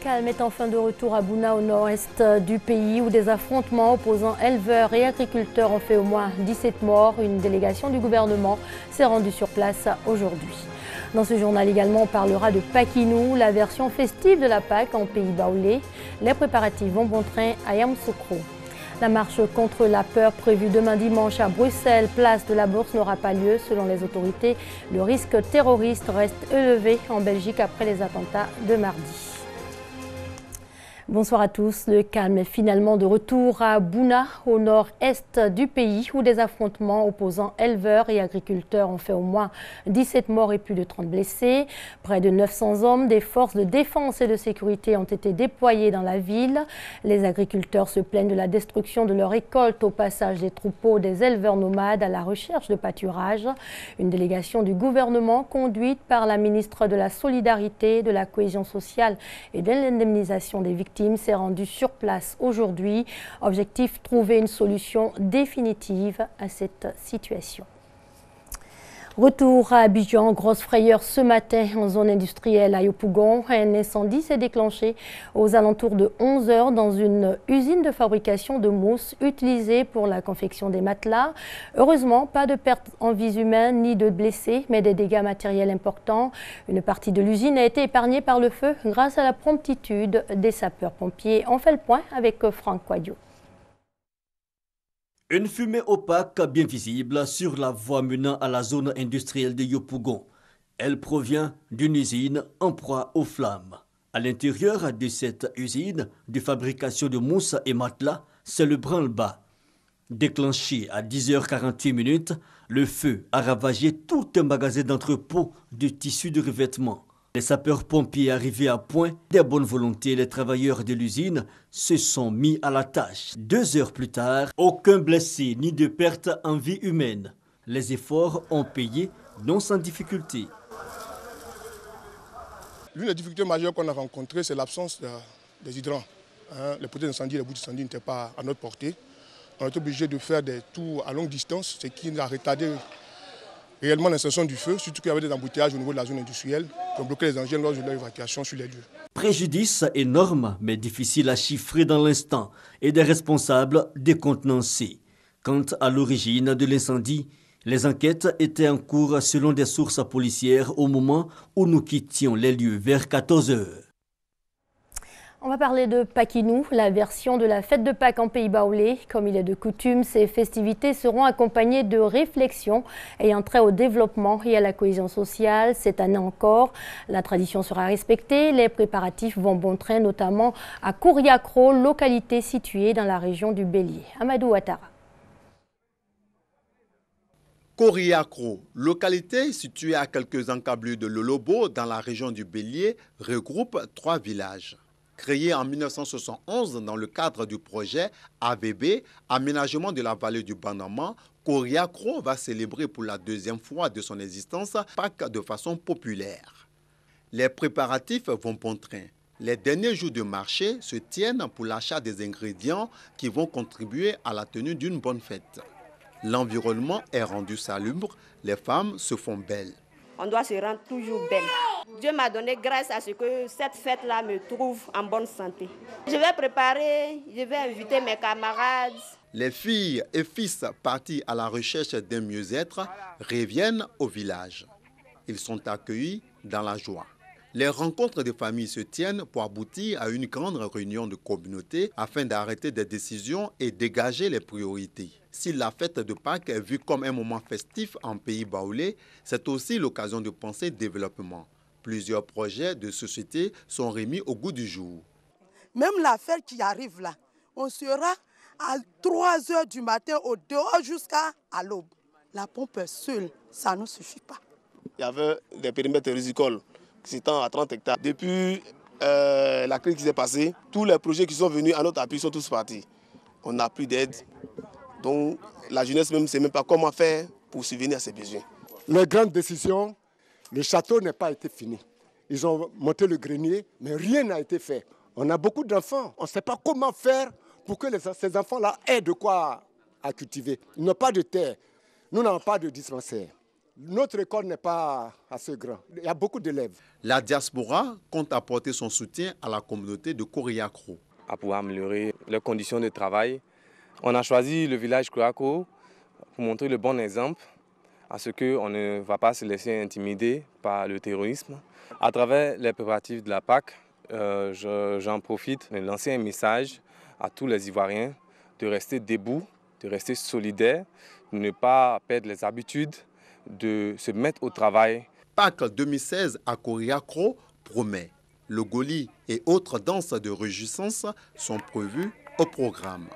calme est enfin de retour à Bouna, au nord-est du pays, où des affrontements opposant éleveurs et agriculteurs ont fait au moins 17 morts. Une délégation du gouvernement s'est rendue sur place aujourd'hui. Dans ce journal également, on parlera de Pakinou, la version festive de la Pâque en pays baoulé. Les préparatifs vont bon train à Yamoussoukro. La marche contre la peur prévue demain dimanche à Bruxelles, place de la Bourse, n'aura pas lieu. Selon les autorités, le risque terroriste reste élevé en Belgique après les attentats de mardi. Bonsoir à tous. Le calme est finalement de retour à Bouna, au nord-est du pays, où des affrontements opposant éleveurs et agriculteurs ont fait au moins 17 morts et plus de 30 blessés. Près de 900 hommes des forces de défense et de sécurité ont été déployés dans la ville. Les agriculteurs se plaignent de la destruction de leurs récoltes au passage des troupeaux des éleveurs nomades à la recherche de pâturage. Une délégation du gouvernement conduite par la ministre de la Solidarité, de la Cohésion sociale et de l'indemnisation des victimes s'est rendue sur place aujourd'hui. Objectif, trouver une solution définitive à cette situation. Retour à Abidjan, grosse frayeur ce matin en zone industrielle à Yopougon. Un incendie s'est déclenché aux alentours de 11 h dans une usine de fabrication de mousse utilisée pour la confection des matelas. Heureusement, pas de pertes en vies humaines ni de blessés, mais des dégâts matériels importants. Une partie de l'usine a été épargnée par le feu grâce à la promptitude des sapeurs-pompiers. On fait le point avec Franck Quadio. Une fumée opaque bien visible sur la voie menant à la zone industrielle de Yopougon. Elle provient d'une usine en proie aux flammes. À l'intérieur de cette usine de fabrication de mousse et matelas, c'est le branle-bas. Déclenché à 10h48, le feu a ravagé tout un magasin d'entrepôt de tissus de revêtement. Les sapeurs-pompiers arrivés à point, des bonnes volontés, les travailleurs de l'usine se sont mis à la tâche. 2 heures plus tard, aucun blessé ni de perte en vie humaine. Les efforts ont payé, non sans difficulté. L'une des difficultés majeures qu'on a rencontrées, c'est l'absence des hydrants. Les potées d'incendie, les bouts d'incendie n'étaient pas à notre portée. On a été obligé de faire des tours à longue distance, ce qui a retardé réellement l'installation du feu, surtout qu'il y avait des embouteillages au niveau de la zone industrielle qui ont bloqué les engins lors de leur évacuation sur les lieux. Préjudice énorme, mais difficile à chiffrer dans l'instant, et des responsables décontenancés. Quant à l'origine de l'incendie, les enquêtes étaient en cours selon des sources policières au moment où nous quittions les lieux vers 14 h. On va parler de Pakinou, la version de la fête de Pâques en pays baoulé. Comme il est de coutume, ces festivités seront accompagnées de réflexions ayant trait au développement et à la cohésion sociale. Cette année encore, la tradition sera respectée. Les préparatifs vont bon train, notamment à Kouriakro, localité située dans la région du Bélier. Amadou Ouattara. Kouriakro, localité située à quelques encablures de Lolobo dans la région du Bélier, regroupe 3 villages. Créé en 1971 dans le cadre du projet AVB, Aménagement de la vallée du Bandama, Kouriakro va célébrer pour la 2e fois de son existence Pâques de façon populaire. Les préparatifs vont bon train. Les derniers jours de marché se tiennent pour l'achat des ingrédients qui vont contribuer à la tenue d'une bonne fête. L'environnement est rendu salubre, les femmes se font belles. On doit se rendre toujours belle. Dieu m'a donné grâce à ce que cette fête-là me trouve en bonne santé. Je vais préparer, je vais inviter mes camarades. Les filles et fils partis à la recherche d'un mieux-être reviennent au village. Ils sont accueillis dans la joie. Les rencontres de familles se tiennent pour aboutir à une grande réunion de communauté afin d'arrêter des décisions et dégager les priorités. Si la fête de Pâques est vue comme un moment festif en pays baoulé, c'est aussi l'occasion de penser développement. Plusieurs projets de société sont remis au goût du jour. Même la fête qui arrive là, on sera à 3 h du matin au dehors jusqu'à l'aube. La pompe seule, ça ne suffit pas. Il y avait des périmètres rizicoles qui s'étendent à 30 hectares. Depuis la crise qui s'est passée, tous les projets qui sont venus à notre appui sont tous partis. On n'a plus d'aide. Donc la jeunesse même ne sait même pas comment faire pour subvenir à ses besoins. Les grandes décisions, le château n'a pas été fini. Ils ont monté le grenier, mais rien n'a été fait. On a beaucoup d'enfants. On ne sait pas comment faire pour que ces enfants-là aient de quoi à cultiver. Ils n'ont pas de terre. Nous n'avons pas de dispensaire. Notre école n'est pas assez grande. Il y a beaucoup d'élèves. La diaspora compte apporter son soutien à la communauté de Koriakro. À pouvoir améliorer leurs conditions de travail. On a choisi le village Koriakro pour montrer le bon exemple à ce qu'on ne va pas se laisser intimider par le terrorisme. À travers les préparatifs de la Pâques, j'en profite de lancer un message à tous les Ivoiriens de rester debout, de rester solidaires, de ne pas perdre les habitudes, de se mettre au travail. Pâques 2016 à Koriakro promet. Le goli et autres danses de réjouissance sont prévues au programme.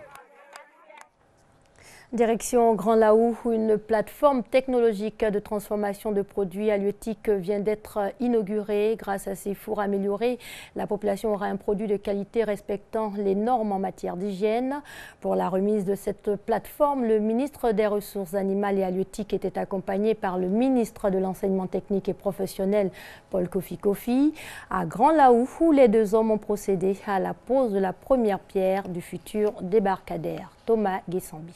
Direction Grand Laou, où une plateforme technologique de transformation de produits halieutiques vient d'être inaugurée. Grâce à ces fours améliorés, la population aura un produit de qualité respectant les normes en matière d'hygiène. Pour la remise de cette plateforme, le ministre des Ressources animales et halieutiques était accompagné par le ministre de l'Enseignement technique et professionnel, Paul Kofi Kofi. À Grand Laou, où les deux hommes ont procédé à la pose de la première pierre du futur débarcadère. Thomas Guessambi.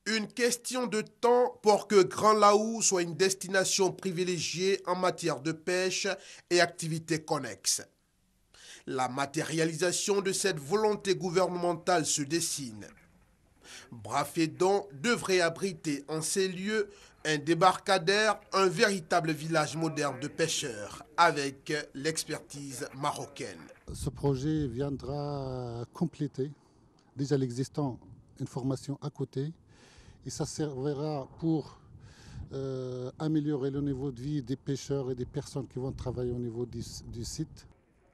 Une question de temps pour que Grand Laou soit une destination privilégiée en matière de pêche et activités connexes. La matérialisation de cette volonté gouvernementale se dessine. Brafédon devrait abriter en ces lieux un débarcadère, un véritable village moderne de pêcheurs avec l'expertise marocaine. Ce projet viendra compléter déjà l'existant, une formation à côté. Et ça servira pour améliorer le niveau de vie des pêcheurs et des personnes qui vont travailler au niveau du site.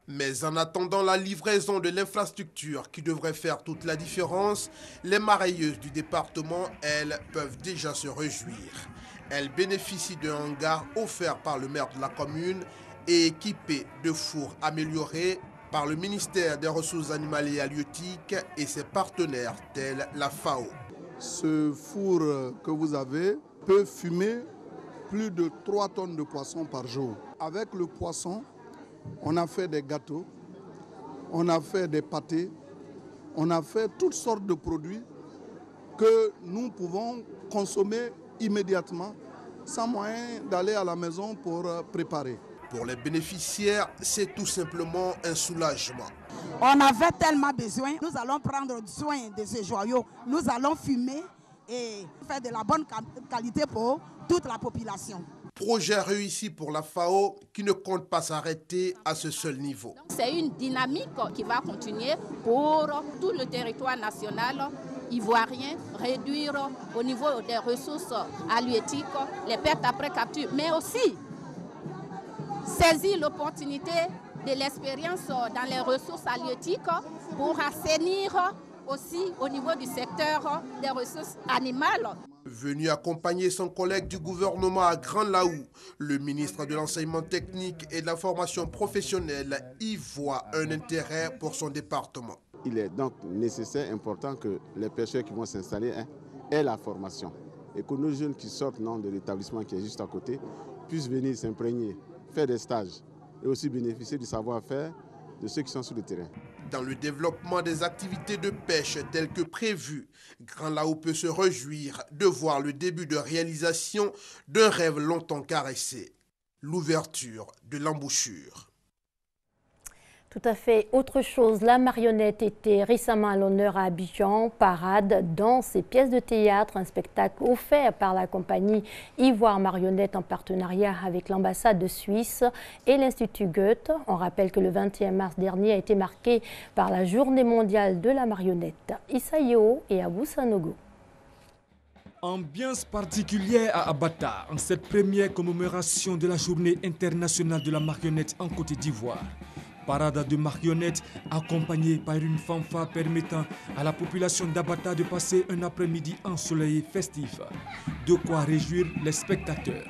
Mais en attendant la livraison de l'infrastructure qui devrait faire toute la différence, les marailleuses du département, elles, peuvent déjà se réjouir. Elles bénéficient d'un hangar offert par le maire de la commune et équipé de fours améliorés par le ministère des Ressources animales et halieutiques et ses partenaires tels la FAO. Ce four que vous avez peut fumer plus de 3 tonnes de poisson par jour. Avec le poisson, on a fait des gâteaux, on a fait des pâtés, on a fait toutes sortes de produits que nous pouvons consommer immédiatement sans moyen d'aller à la maison pour préparer. Pour les bénéficiaires, c'est tout simplement un soulagement. On avait tellement besoin. Nous allons prendre soin de ces joyaux. Nous allons fumer et faire de la bonne qualité pour toute la population. Projet réussi pour la FAO qui ne compte pas s'arrêter à ce seul niveau. C'est une dynamique qui va continuer pour tout le territoire national ivoirien, réduire au niveau des ressources halieutiques les pertes après capture, mais aussi saisir l'opportunité de l'expérience dans les ressources halieutiques pour assainir aussi au niveau du secteur des ressources animales. Venu accompagner son collègue du gouvernement à Grand Laou, le ministre de l'Enseignement technique et de la formation professionnelle y voit un intérêt pour son département. Il est donc nécessaire, important que les pêcheurs qui vont s'installer aient la formation et que nos jeunes qui sortent de l'établissement qui est juste à côté puissent venir s'imprégner, faire des stages et aussi bénéficier du savoir-faire de ceux qui sont sur le terrain. Dans le développement des activités de pêche telles que prévues, Grand Laou peut se réjouir de voir le début de réalisation d'un rêve longtemps caressé, l'ouverture de l'embouchure. Tout à fait. Autre chose, la marionnette était récemment à l'honneur à Abidjan. Parade, danse et pièces de théâtre, un spectacle offert par la compagnie Ivoire Marionnette en partenariat avec l'ambassade de Suisse et l'Institut Goethe. On rappelle que le 21 mars dernier a été marqué par la Journée mondiale de la marionnette. Issa Yeo et Abou Sanogo. Ambiance particulière à Abata en cette première commémoration de la Journée internationale de la marionnette en Côte d'Ivoire. Parade de marionnettes accompagnée par une fanfare permettant à la population d'Abata de passer un après-midi ensoleillé festif. De quoi réjouir les spectateurs.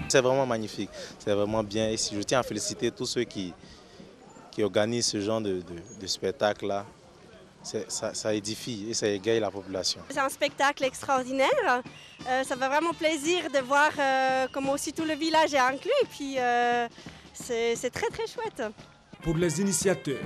C'est vraiment magnifique, c'est vraiment bien. Et je tiens à féliciter tous ceux qui organisent ce genre de spectacle-là. Ça édifie et ça égaye la population. C'est un spectacle extraordinaire. Ça fait vraiment plaisir de voir comment aussi tout le village est inclus. Et puis, c'est très très chouette. Pour les initiateurs,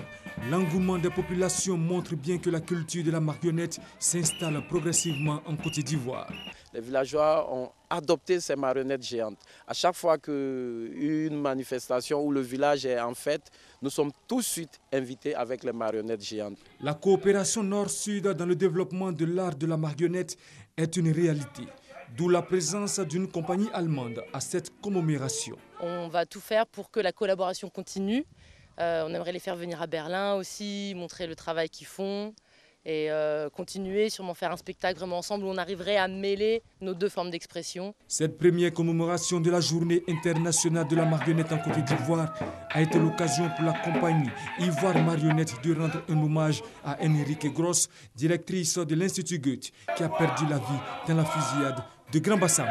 L'engouement des populations montre bien que la culture de la marionnette s'installe progressivement en Côte d'Ivoire. Les villageois ont adopté ces marionnettes géantes. À chaque fois qu'une manifestation où le village est en fête, nous sommes tout de suite invités avec les marionnettes géantes. La coopération nord-sud dans le développement de l'art de la marionnette est une réalité. D'où la présence d'une compagnie allemande à cette commémoration. On va tout faire pour que la collaboration continue. On aimerait les faire venir à Berlin aussi, montrer le travail qu'ils font et continuer, sûrement faire un spectacle vraiment ensemble où on arriverait à mêler nos deux formes d'expression. Cette première commémoration de la Journée internationale de la marionnette en Côte d'Ivoire a été l'occasion pour la compagnie Ivoire Marionnette de rendre un hommage à Henrique Gross, directrice de l'Institut Goethe, qui a perdu la vie dans la fusillade de Grand Bassam.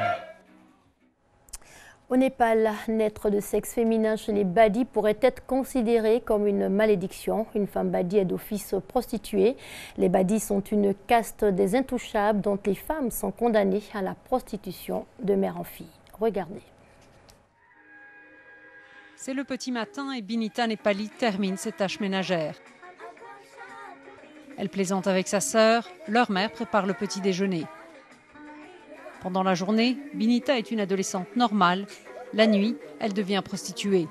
Au Népal, naître de sexe féminin chez les badis pourrait être considéré comme une malédiction. Une femme badi est d'office prostituée. Les badis sont une caste des intouchables dont les femmes sont condamnées à la prostitution de mère en fille. Regardez. C'est le petit matin et Binita Nepali termine ses tâches ménagères. Elle plaisante avec sa sœur, leur mère prépare le petit déjeuner. Pendant la journée, Binita est une adolescente normale. La nuit, elle devient prostituée.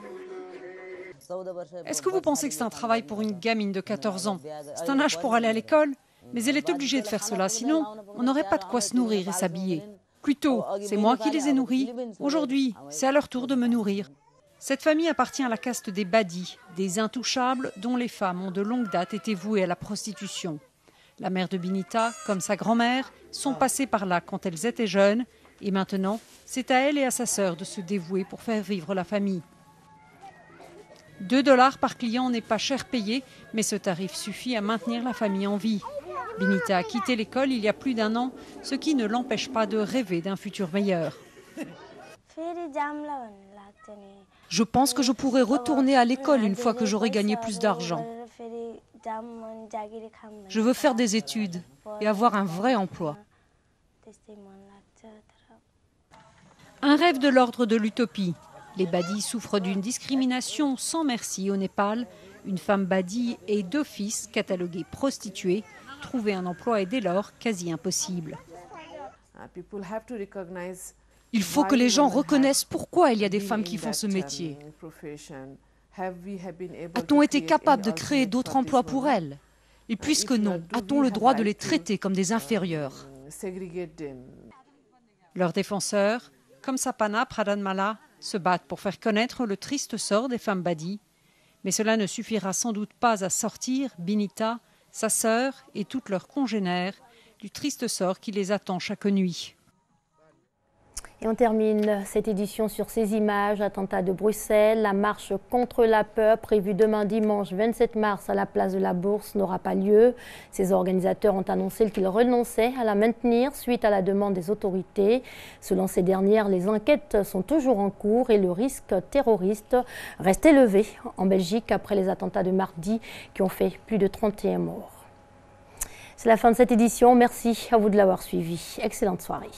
Est-ce que vous pensez que c'est un travail pour une gamine de 14 ans? C'est un âge pour aller à l'école, mais elle est obligée de faire cela, sinon on n'aurait pas de quoi se nourrir et s'habiller. Plutôt, c'est moi qui les ai nourris. Aujourd'hui, c'est à leur tour de me nourrir. Cette famille appartient à la caste des badis, des intouchables dont les femmes ont de longue date été vouées à la prostitution. La mère de Binita, comme sa grand-mère, sont passées par là quand elles étaient jeunes et maintenant, c'est à elle et à sa sœur de se dévouer pour faire vivre la famille. 2 $ par client n'est pas cher payé, mais ce tarif suffit à maintenir la famille en vie. Binita a quitté l'école il y a plus d'1 an, ce qui ne l'empêche pas de rêver d'un futur meilleur. Je pense que je pourrai retourner à l'école une fois que j'aurai gagné plus d'argent. Je veux faire des études et avoir un vrai emploi. Un rêve de l'ordre de l'utopie. Les badis souffrent d'une discrimination sans merci au Népal. Une femme badi est d'office cataloguée prostituée. Trouver un emploi est dès lors quasi impossible. Il faut que les gens reconnaissent pourquoi il y a des femmes qui font ce métier. A-t-on été capable de créer d'autres emplois pour elles? Et puisque non, a-t-on le droit de les traiter comme des inférieurs? Leurs défenseurs, comme Sapana Pradhanmala, se battent pour faire connaître le triste sort des femmes badis. Mais cela ne suffira sans doute pas à sortir Binita, sa sœur et toutes leurs congénères du triste sort qui les attend chaque nuit. Et on termine cette édition sur ces images. Attentat de Bruxelles, la marche contre la peur prévue demain dimanche 27 mars à la place de la Bourse n'aura pas lieu. Ses organisateurs ont annoncé qu'ils renonçaient à la maintenir suite à la demande des autorités. Selon ces dernières, les enquêtes sont toujours en cours et le risque terroriste reste élevé en Belgique après les attentats de mardi qui ont fait plus de 31 morts. C'est la fin de cette édition. Merci à vous de l'avoir suivi. Excellente soirée.